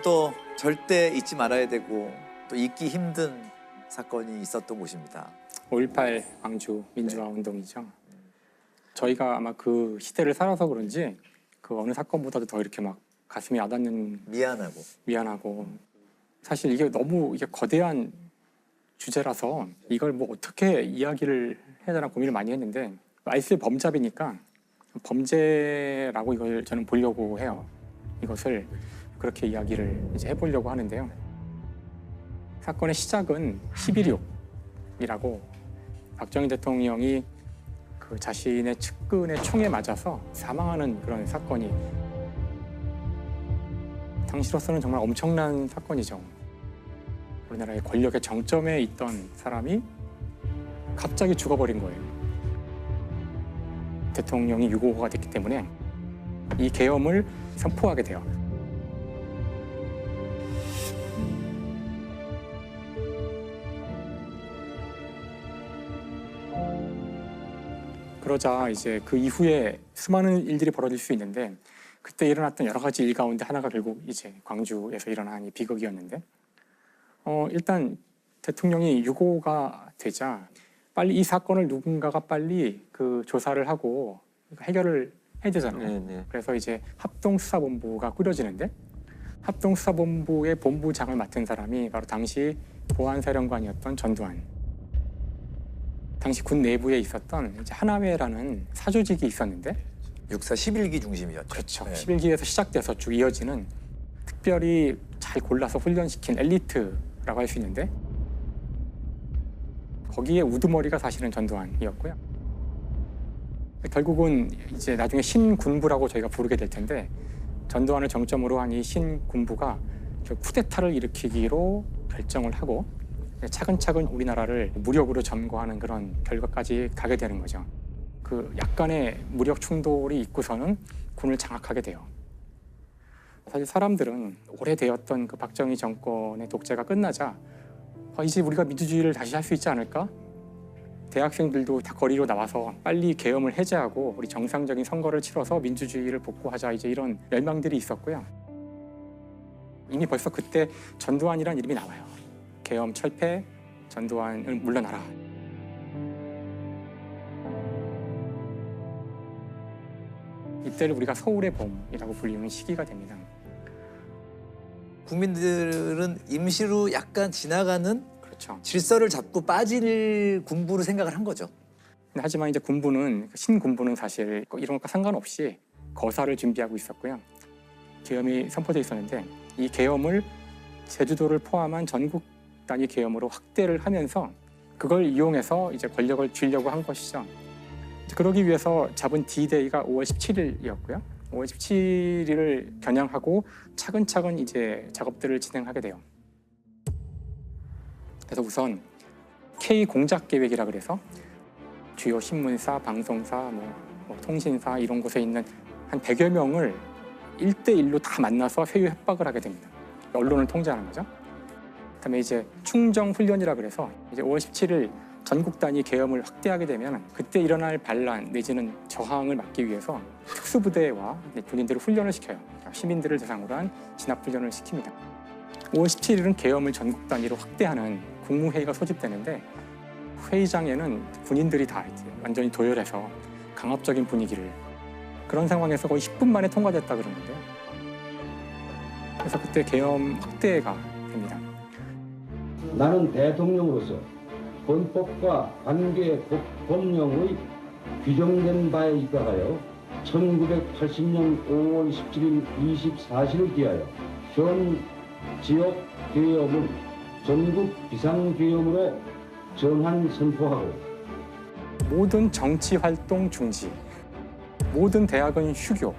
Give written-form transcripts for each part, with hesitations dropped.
또 절대 잊지 말아야 되고 또 잊기 힘든 사건이 있었던 곳입니다. 5.18 광주 민주화 운동이죠. 저희가 아마 그 시대를 살아서 그런지 그 어느 사건보다도 더 이렇게 막 가슴이 와닿는, 미안하고 사실 이게 너무 거대한 주제라서 이걸 뭐 어떻게 이야기를 해야 되나 고민을 많이 했는데 아이스의 범잡이니까 범죄라고 이걸 저는 보려고 해요. 이것을 그렇게 이야기를 이제 해보려고 하는데요. 사건의 시작은 11.6이라고 박정희 대통령이 그 자신의 측근의 총에 맞아서 사망하는 그런 사건이 당시로서는 정말 엄청난 사건이죠. 우리나라의 권력의 정점에 있던 사람이 갑자기 죽어버린 거예요. 대통령이 유고가 됐기 때문에 이 계엄을 선포하게 돼요. 그러자 이제 그 이후에 수많은 일들이 벌어질 수 있는데 그때 일어났던 여러 가지 일 가운데 하나가 결국 이제 광주에서 일어난 이 비극이었는데 일단 대통령이 유고가 되자 빨리 이 사건을 누군가가 빨리 그 조사를 하고 해결을 해야 되잖아요. 네네. 그래서 이제 합동수사본부가 꾸려지는데 합동수사본부의 본부장을 맡은 사람이 바로 당시 보안사령관이었던 전두환. 당시 군 내부에 있었던 이제 하나회라는 사조직이 있었는데 육사 11기 중심이었죠. 그렇죠. 네. 11기에서 시작돼서 쭉 이어지는 특별히 잘 골라서 훈련시킨 엘리트라고 할 수 있는데 거기에 우두머리가 사실은 전두환이었고요. 결국은 이제 나중에 신군부라고 저희가 부르게 될 텐데 전두환을 정점으로 한 이 신군부가 쿠데타를 일으키기로 결정을 하고 차근차근 우리나라를 무력으로 점거하는 그런 결과까지 가게 되는 거죠. 그 약간의 무력 충돌이 있고서는 군을 장악하게 돼요. 사실 사람들은 오래되었던 그 박정희 정권의 독재가 끝나자 이제 우리가 민주주의를 다시 할 수 있지 않을까? 대학생들도 다 거리로 나와서 빨리 계엄을 해제하고 우리 정상적인 선거를 치러서 민주주의를 복구하자 이제 이런 열망들이 있었고요. 이미 벌써 그때 전두환이란 이름이 나와요. 계엄 철폐, 전두환을 물러나라. 이때를 우리가 서울의 봄이라고 불리는 시기가 됩니다. 국민들은 임시로 약간 지나가는 그렇죠. 질서를 잡고 빠질 군부로 생각을 한 거죠. 하지만 이제 군부는 신군부는 사실 이런 것과 상관없이 거사를 준비하고 있었고요. 계엄이 선포돼 있었는데 이 계엄을 제주도를 포함한 전국 단위 계엄으로 확대를 하면서 그걸 이용해서 이제 권력을 쥐려고 한 것이죠. 그러기 위해서 잡은 D-Day가 5월 17일이었고요. 5월 17일을 겨냥하고 차근차근 이제 작업들을 진행하게 돼요. 그래서 우선 K 공작 계획이라 그래서 주요 신문사, 방송사, 뭐 통신사 이런 곳에 있는 한 100여 명을 1대1로 다 만나서 회유 협박을 하게 됩니다. 언론을 통제하는 거죠. 그다음에 이제 충정 훈련이라 그래서 이제 5월 17일 전국 단위 계엄을 확대하게 되면 그때 일어날 반란 내지는 저항을 막기 위해서 특수부대와 군인들을 훈련을 시켜요. 시민들을 대상으로 한 진압 훈련을 시킵니다. 5월 17일은 계엄을 전국 단위로 확대하는 국무회의가 소집되는데 회의장에는 군인들이 다 이제 완전히 도열해서 강압적인 분위기를 그런 상황에서 거의 10분 만에 통과됐다 그러는데요. 그래서 그때 계엄 확대가 됩니다. 나는 대통령으로서 헌법과 관계 법령의 규정된 바에 입각하여 1980년 5월 17일 24시를 기하여 현 지역 계엄을 전국 비상계엄으로 정한 선포하고 모든 정치 활동 중지, 모든 대학은 휴교,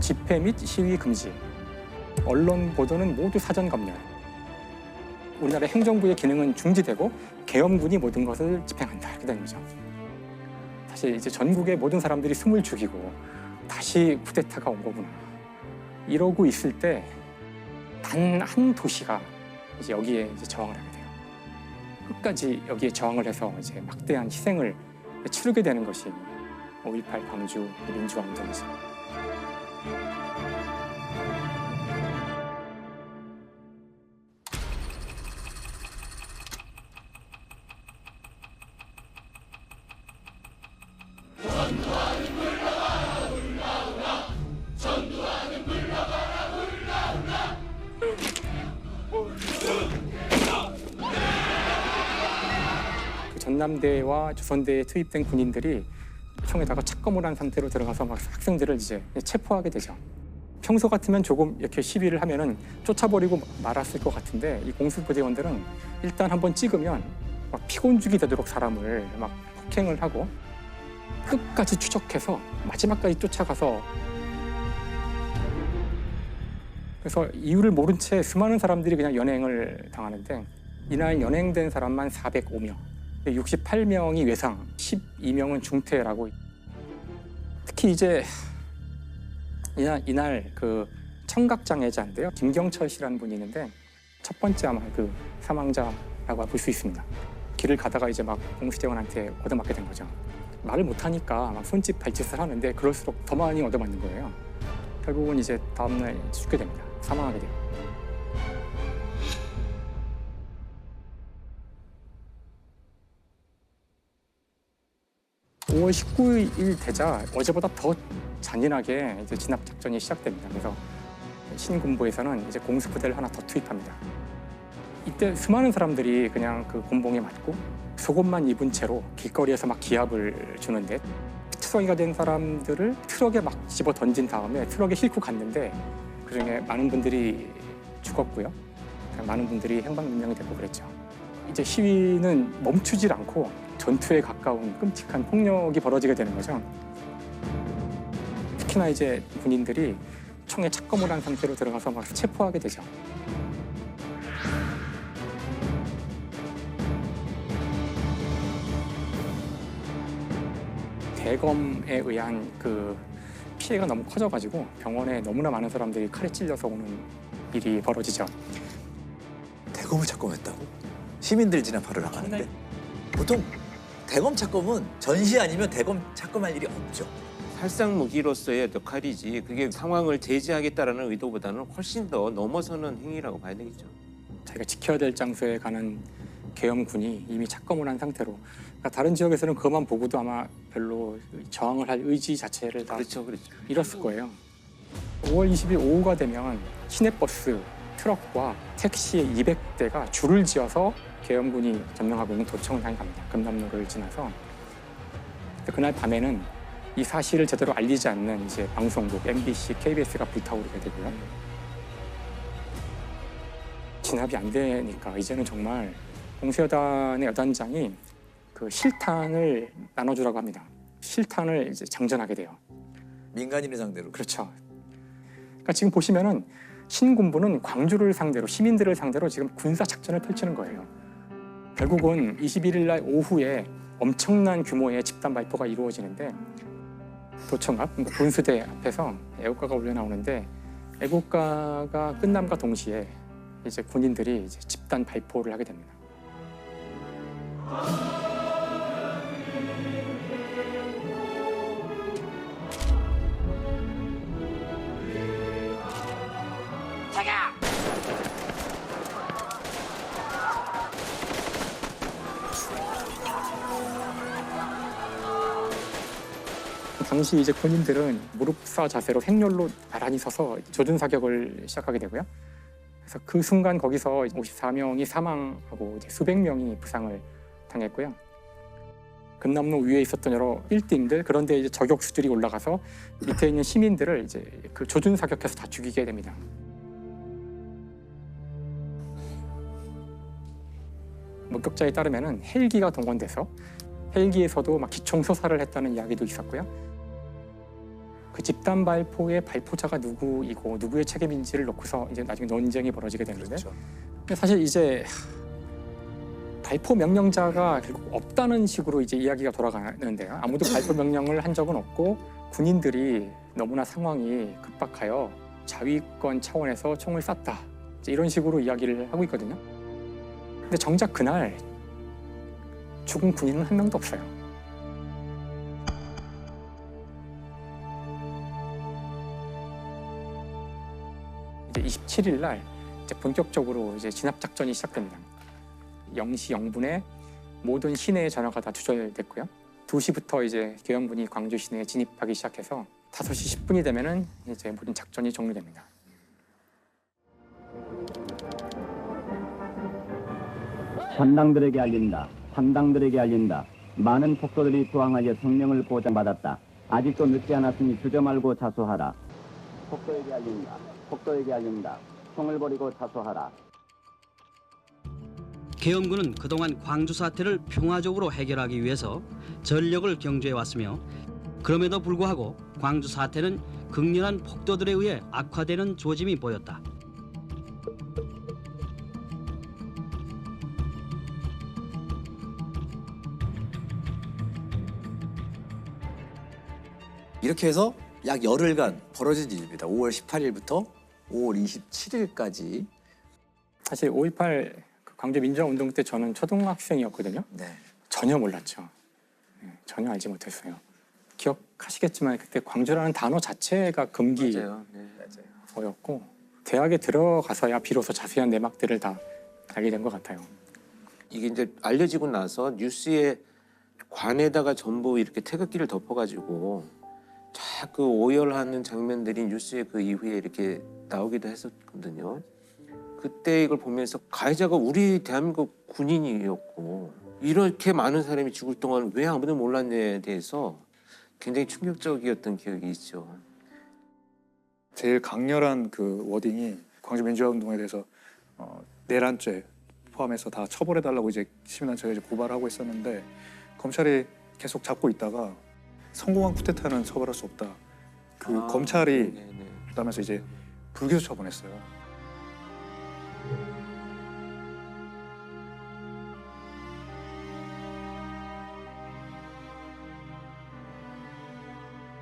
집회 및 시위 금지, 언론 보도는 모두 사전 검열. 우리나라 행정부의 기능은 중지되고 계엄군이 모든 것을 집행한다 이렇게 되는 거죠. 사실 이제 전국의 모든 사람들이 숨을 죽이고 다시 쿠데타가 온 거구나. 이러고 있을 때 단 한 도시가 이제 여기에 이제 저항을 하게 돼요. 끝까지 여기에 저항을 해서 이제 막대한 희생을 치르게 되는 것이 5.18 광주 민주화 운동이죠. 전남대와 조선대에 투입된 군인들이 총에다가 착검을 한 상태로 들어가서 막 학생들을 이제 체포하게 되죠. 평소 같으면 조금 이렇게 시위를 하면은 쫓아버리고 말았을 것 같은데 이 공수부대원들은 일단 한번 찍으면 막 피곤죽이 되도록 사람을 막 폭행을 하고 끝까지 추적해서 마지막까지 쫓아가서 그래서 이유를 모른 채 수많은 사람들이 그냥 연행을 당하는데 이날 연행된 사람만 405명, 68명이 외상, 12명은 중태라고. 특히 이제 이날 그 청각장애자인데요. 김경철 씨라는 분이 있는데 첫 번째 아마 그 사망자라고 볼 수 있습니다. 길을 가다가 이제 막 공수대원한테 얻어맞게 된 거죠. 말을 못하니까 막 손짓 발짓을 하는데 그럴수록 더 많이 얻어맞는 거예요. 결국은 이제 다음날 죽게 됩니다. 사망하게 돼요. (5월 19일) 되자 어제보다 더 잔인하게 이제 진압 작전이 시작됩니다. 그래서 신군부에서는 이제 공수부대를 하나 더 투입합니다. 이때 수많은 사람들이 그냥 그 곤봉에 맞고 속옷만 입은 채로 길거리에서 막 기합을 주는데 특성이가 된 사람들을 트럭에 막 집어 던진 다음에 트럭에 싣고 갔는데 그중에 많은 분들이 죽었고요. 많은 분들이 행방불명이 되고 그랬죠. 이제 시위는 멈추질 않고 전투에 가까운 끔찍한 폭력이 벌어지게 되는 거죠. 특히나 이제 군인들이 총에 착검을 한 상태로 들어가서 막 체포하게 되죠. 대검에 의한 그 피해가 너무 커져가지고 병원에 너무나 많은 사람들이 칼에 찔려서 오는 일이 벌어지죠. 대검을 착검했다고? 시민들 진압하러 나가는데 보통 대검 착검은 전시 아니면 대검 착검할 일이 없죠. 살상 무기로서의 역할이지 그게 상황을 제지하겠다라는 의도보다는 훨씬 더 넘어서는 행위라고 봐야 되겠죠. 자기가 지켜야 될 장소에 가는 계엄군이 이미 착검을 한 상태로 그러니까 다른 지역에서는 그것만 보고도 아마 별로 저항을 할 의지 자체를 다 그렇죠. 잃었을 거예요. 5월 20일 오후가 되면 시내버스, 트럭과 택시 200대가 줄을 지어서 계엄군이 점령하고 있는 도청을 향해 갑니다. 금남로를 지나서. 그날 밤에는 이 사실을 제대로 알리지 않는 이제 방송국, MBC, KBS가 불타오르게 되고요. 진압이 안 되니까 이제는 정말 공수여단의 여단장이 그 실탄을 나눠주라고 합니다. 실탄을 이제 장전하게 돼요. 민간인을 상대로. 그렇죠. 그러니까 지금 보시면은 신군부는 광주를 상대로 시민들을 상대로 지금 군사 작전을 펼치는 거예요. 결국은 21일 날 오후에 엄청난 규모의 집단 발포가 이루어지는데 도청 앞 군수대 앞에서 애국가가 울려 나오는데 애국가가 끝남과 동시에 이제 군인들이 이제 집단 발포를 하게 됩니다. 당시 이제 군인들은 무릎사 자세로 행렬로 나란히 서서 조준 사격을 시작하게 되고요. 그래서 그 순간 거기서 54명이 사망하고 이제 수백 명이 부상을 당했고요. 금남로 위에 있었던 여러 빌딩들 그런데 이제 저격수들이 올라가서 밑에 있는 시민들을 이제 그 조준 사격해서 다 죽이게 됩니다. 목격자에 따르면은 헬기가 동원돼서 헬기에서도 막 기총 소사를 했다는 이야기도 있었고요. 그 집단 발포의 발포자가 누구이고 누구의 책임인지를 놓고서 이제 나중에 논쟁이 벌어지게 되는데 그렇죠. 근데 사실 이제 발포 명령자가 결국 없다는 식으로 이제 이야기가 돌아가는데요. 아무도 발포 명령을 한 적은 없고 군인들이 너무나 상황이 급박하여 자위권 차원에서 총을 쐈다. 이제 이런 식으로 이야기를 하고 있거든요. 근데 정작 그날 죽은 군인은 한 명도 없어요. 이제 27일 날 이제 본격적으로 이제 진압 작전이 시작됩니다. 0시 0분에 모든 시내의 전화가 다 두절됐고요. 2시부터 이제 계엄군이 광주 시내에 진입하기 시작해서 5시 10분이 되면은 이제 모든 작전이 종료됩니다. 전당들에게 알린다. 상당들에게 알린다. 많은 폭도들이 투항하여 생명을 보장받았다. 아직도 늦지 않았으니 주저 말고 자수하라. 폭도에게 알린다. 폭도에게 알린다. 총을 버리고 자수하라. 계엄군은 그동안 광주 사태를 평화적으로 해결하기 위해서 전력을 경주해왔으며 그럼에도 불구하고 광주 사태는 극렬한 폭도들에 의해 악화되는 조짐이 보였다. 이렇게 해서 약 열흘간 벌어진 일입니다. 5월 18일부터 5월 27일까지. 사실 5.18 광주 민주화운동 때 저는 초등학생이었거든요. 네. 전혀 몰랐죠. 전혀 알지 못했어요. 기억하시겠지만 그때 광주라는 단어 자체가 금기어였고 맞아요. 네. 대학에 들어가서야 비로소 자세한 내막들을 다 알게 된 것 같아요. 이게 이제 알려지고 나서 뉴스에 관에다가 전부 이렇게 태극기를 덮어가지고 자꾸 오열하는 장면들이 뉴스에 그 이후에 이렇게 나오기도 했었거든요. 그때 이걸 보면서 가해자가 우리 대한민국 군인이었고 이렇게 많은 사람이 죽을 동안 왜 아무도 몰랐냐에 대해서 굉장히 충격적이었던 기억이 있죠. 제일 강렬한 그 워딩이 광주 민주화운동에 대해서 내란죄 포함해서 다 처벌해달라고 이제 시민단체가 이제 고발하고 있었는데 검찰이 계속 잡고 있다가 성공한 쿠데타는 처벌할 수 없다. 검찰이 네네. 그러면서 이제 불기소 처분했어요.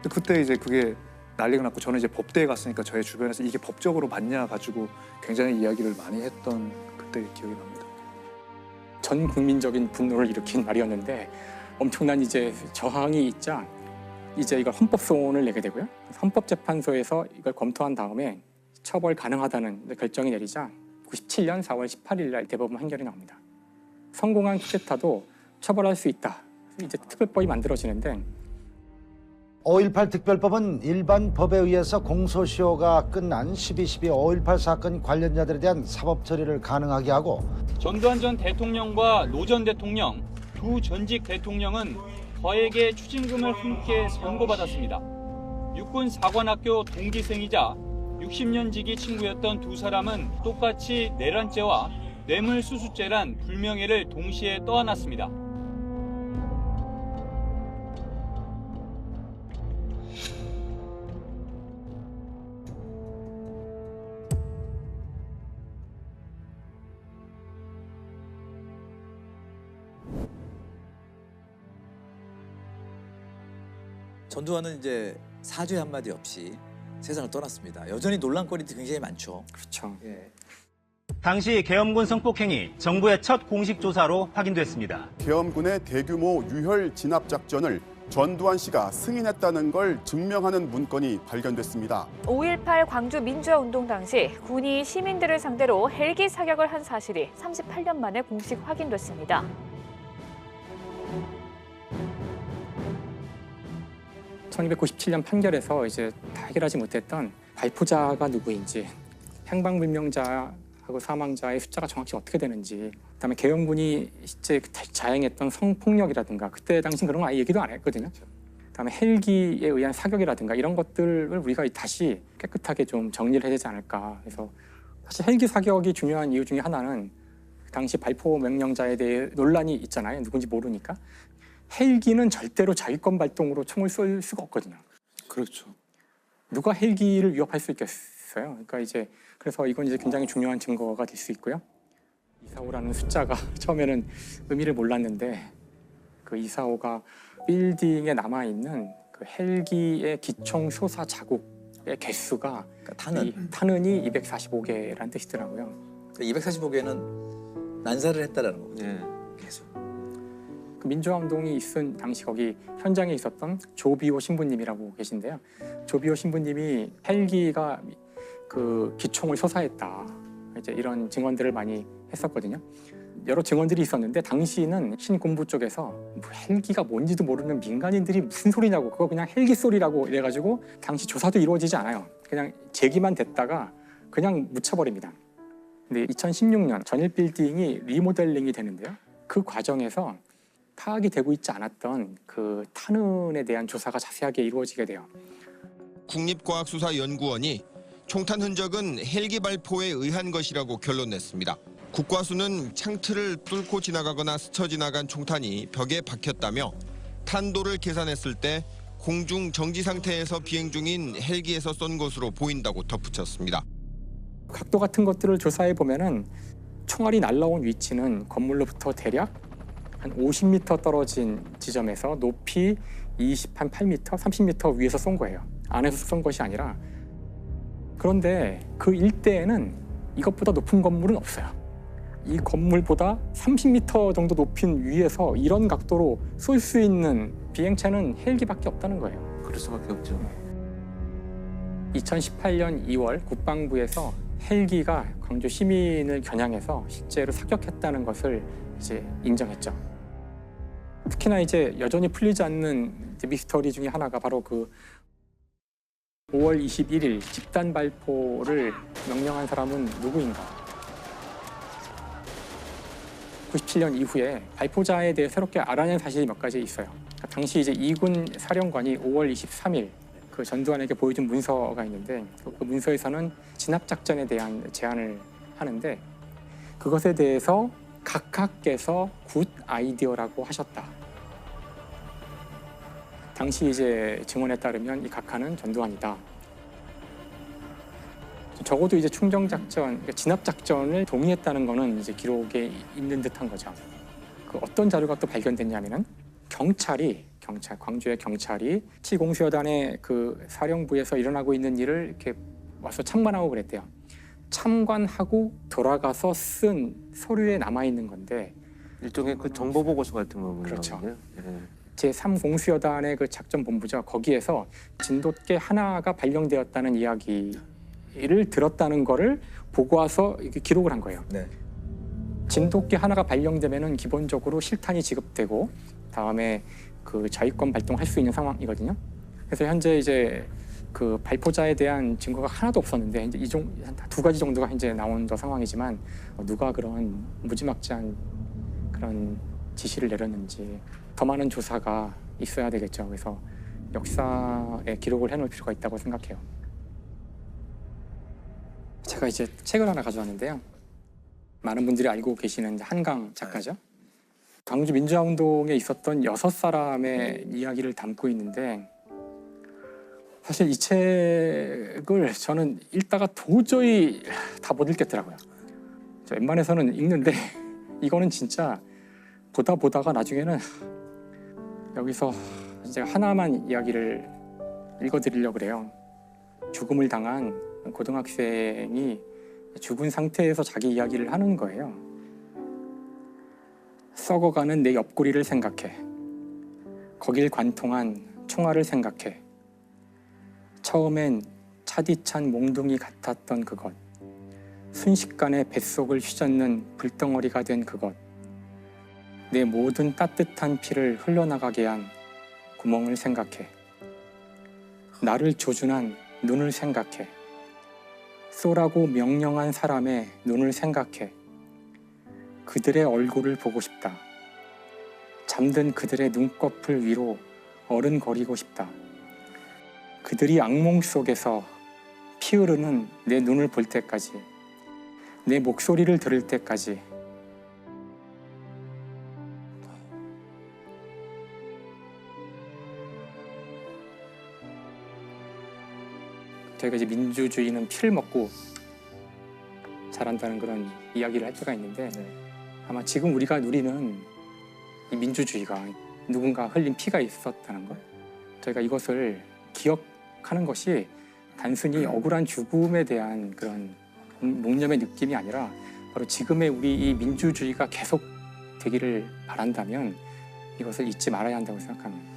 그때 이제 그게 난리가 났고 저는 이제 법대에 갔으니까 저의 주변에서 이게 법적으로 맞냐 가지고 굉장히 이야기를 많이 했던 그때 기억이 납니다. 전 국민적인 분노를 일으킨 말이었는데 엄청난 이제 저항이 있자 이제 이걸 헌법소원을 내게 되고요. 헌법재판소에서 이걸 검토한 다음에 처벌 가능하다는 결정이 내리자 97년 4월 18일 날 대법원 판결이 나옵니다. 성공한 쿠데타도 처벌할 수 있다. 이제 특별법이 만들어지는데 5.18 특별법은 일반 법에 의해서 공소시효가 끝난 12.12 5.18 사건 관련자들에 대한 사법 처리를 가능하게 하고 전두환 전 대통령과 노 전 대통령 두 전직 대통령은 거액의 추징금을 함께 선고받았습니다. 육군 사관학교 동기생이자 60년 지기 친구였던 두 사람은 똑같이 내란죄와 뇌물수수죄란 불명예를 동시에 떠안았습니다. 전두환은 이제 사죄 한마디 없이 세상을 떠났습니다. 여전히 논란거리도 굉장히 많죠. 그렇죠. 예. 당시 계엄군 성폭행이 정부의 첫 공식 조사로 확인됐습니다. 계엄군의 대규모 유혈 진압 작전을 전두환 씨가 승인했다는 걸 증명하는 문건이 발견됐습니다. 5.18 광주 민주화운동 당시 군이 시민들을 상대로 헬기 사격을 한 사실이 38년 만에 공식 확인됐습니다. (1997년) 판결에서 이제 다 해결하지 못했던 발포자가 누구인지, 행방불명자하고 사망자의 숫자가 정확히 어떻게 되는지, 그다음에 계엄군이 실제 자행했던 성폭력이라든가, 그때 당시 그런 거 아예 얘기도 안 했거든요. 그다음에 헬기에 의한 사격이라든가 이런 것들을 우리가 다시 깨끗하게 좀 정리를 해야 되지 않을까. 그래서 사실 헬기 사격이 중요한 이유 중에 하나는 당시 발포 명령자에 대해 논란이 있잖아요. 누군지 모르니까. 헬기는 절대로 자위권 발동으로 총을 쏠 수가 없거든요. 그렇죠. 누가 헬기를 위협할 수 있겠어요? 그러니까 이제 그래서 이건 이제 굉장히 중요한 증거가 될 수 있고요. 245라는 숫자가 처음에는 의미를 몰랐는데 그 245가 빌딩에 남아 있는 그 헬기의 기총 쏘사 자국의 개수가, 그러니까 탄은이 245개라는 뜻이더라고요. 245개는 난사를 했다라는 거거든요. 네. 계속. 그 민주화운동이 있은 당시 거기 현장에 있었던 조비오 신부님이라고 계신데요. 조비오 신부님이 헬기가 그 기총을 쏘사했다, 이제 이런 증언들을 많이 했었거든요. 여러 증언들이 있었는데 당시는 신군부 쪽에서 헬기가 뭔지도 모르는 민간인들이 무슨 소리냐고, 그거 그냥 헬기 소리라고 이래가지고 당시 조사도 이루어지지 않아요. 그냥 제기만 됐다가 그냥 묻혀버립니다. 근데 2016년 전일 빌딩이 리모델링이 되는데요. 그 과정에서 파악이 되고 있지 않았던 그 탄흔에 대한 조사가 자세하게 이루어지게 돼요. 국립과학수사연구원이 총탄 흔적은 헬기 발포에 의한 것이라고 결론냈습니다. 국과수는 창틀을 뚫고 지나가거나 스쳐 지나간 총탄이 벽에 박혔다며 탄도를 계산했을 때 공중 정지 상태에서 비행 중인 헬기에서 쏜 것으로 보인다고 덧붙였습니다. 각도 같은 것들을 조사해 보면은 총알이 날라온 위치는 건물로부터 대략 한 50m 떨어진 지점에서 높이 28m, 30m 위에서 쏜 거예요. 안에서 쏜 것이 아니라. 그런데 그 일대에는 이것보다 높은 건물은 없어요. 이 건물보다 30m 정도 높인 위에서 이런 각도로 쏠 수 있는 비행체는 헬기밖에 없다는 거예요. 그럴 수밖에 없죠. 2018년 2월 국방부에서 헬기가 광주 시민을 겨냥해서 실제로 사격했다는 것을 이제 인정했죠. 특히나 이제 여전히 풀리지 않는 미스터리 중에 하나가 바로 그 5월 21일 집단 발포를 명령한 사람은 누구인가? 97년 이후에 발포자에 대해 새롭게 알아낸 사실이 몇 가지 있어요. 당시 이제 이군 사령관이 5월 23일 그 전두환에게 보여준 문서가 있는데 그 문서에서는 진압작전에 대한 제안을 하는데 그것에 대해서 각하께서 굿 아이디어라고 하셨다. 당시 이제 증언에 따르면 이 각하는 전두환이다. 적어도 이제 충정작전, 그러니까 진압작전을 동의했다는 거는 이제 기록에 있는 듯한 거죠. 그 어떤 자료가 또 발견됐냐면은 광주의 경찰이 T공수여단의 그 사령부에서 일어나고 있는 일을 이렇게 와서 참관하고 그랬대요. 참관하고 돌아가서 쓴 서류에 남아 있는 건데 일종의 그 정보 보고서 같은 거군요. 그렇죠. 예. 제3공수여단의 그 작전본부죠. 거기에서 진돗개 하나가 발령되었다는 이야기를 들었다는 거를 보고 와서 이렇게 기록을 한 거예요. 네. 진돗개 하나가 발령되면은 기본적으로 실탄이 지급되고 다음에 그 자위권 발동할 수 있는 상황이거든요. 그래서 현재 이제 그 발포자에 대한 증거가 하나도 없었는데 이제 한 두 가지 정도가 이제 나온 상황이지만 누가 그런 무지막지한 그런 지시를 내렸는지 더 많은 조사가 있어야 되겠죠. 그래서 역사에 기록을 해놓을 필요가 있다고 생각해요. 제가 이제 책을 하나 가져왔는데요. 많은 분들이 알고 계시는 한강 작가죠. 광주 민주화운동에 있었던 6사람의 이야기를 담고 있는데 사실 이 책을 저는 읽다가 도저히 다 못 읽겠더라고요. 저 웬만해서는 읽는데 이거는 진짜 보다가 나중에는 여기서 제가 하나만 이야기를 읽어드리려고 그래요. 죽음을 당한 고등학생이 죽은 상태에서 자기 이야기를 하는 거예요. 썩어가는 내 옆구리를 생각해. 거길 관통한 총알을 생각해. 처음엔 차디찬 몽둥이 같았던 그것. 순식간에 뱃속을 휘젓는 불덩어리가 된 그것. 내 모든 따뜻한 피를 흘러나가게 한 구멍을 생각해. 나를 조준한 눈을 생각해. 쏘라고 명령한 사람의 눈을 생각해. 그들의 얼굴을 보고 싶다. 잠든 그들의 눈꺼풀 위로 어른거리고 싶다. 그들이 악몽 속에서 피 흐르는 내 눈을 볼 때까지, 내 목소리를 들을 때까지. 저희가 이제 민주주의는 피를 먹고 자란다는 그런 이야기를 할 수가 있는데 아마 지금 우리가 누리는 이 민주주의가 누군가 흘린 피가 있었다는 것, 저희가 이것을 기억하는 것이 단순히 억울한 죽음에 대한 그런 묵념의 느낌이 아니라 바로 지금의 우리 이 민주주의가 계속 되기를 바란다면 이것을 잊지 말아야 한다고 생각합니다.